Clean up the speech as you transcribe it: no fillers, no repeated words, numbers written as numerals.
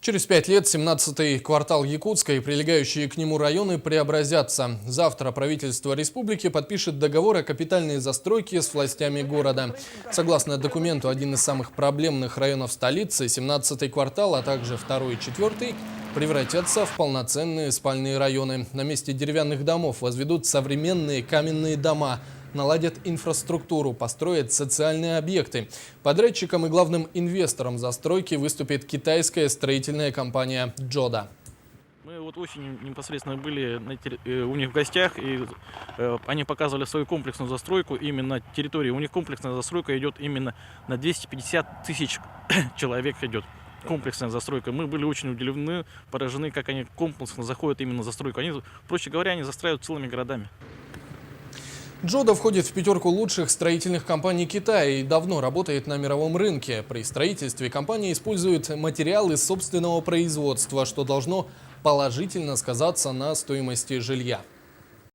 Через 5 лет 17-й квартал Якутска и прилегающие к нему районы преобразятся. Завтра правительство республики подпишет договор о капитальной застройке с властями города. Согласно документу, один из самых проблемных районов столицы, 17-й квартал, а также 2-й и 4-й, превратятся в полноценные спальные районы. На месте деревянных домов возведут современные каменные дома, наладят инфраструктуру, построят социальные объекты. Подрядчиком и главным инвестором застройки выступит китайская строительная компания «Джода». Мы вот осенью непосредственно были у них в гостях, и они показывали свою комплексную застройку именно на территории. У них комплексная застройка идет именно на 250 тысяч человек идет. Комплексная застройка. Мы были очень удивлены, поражены, как они комплексно заходят именно в застройку. Они, проще говоря, они застраивают целыми городами. «Джода» входит в пятерку лучших строительных компаний Китая и давно работает на мировом рынке. При строительстве компания использует материалы собственного производства, что должно положительно сказаться на стоимости жилья.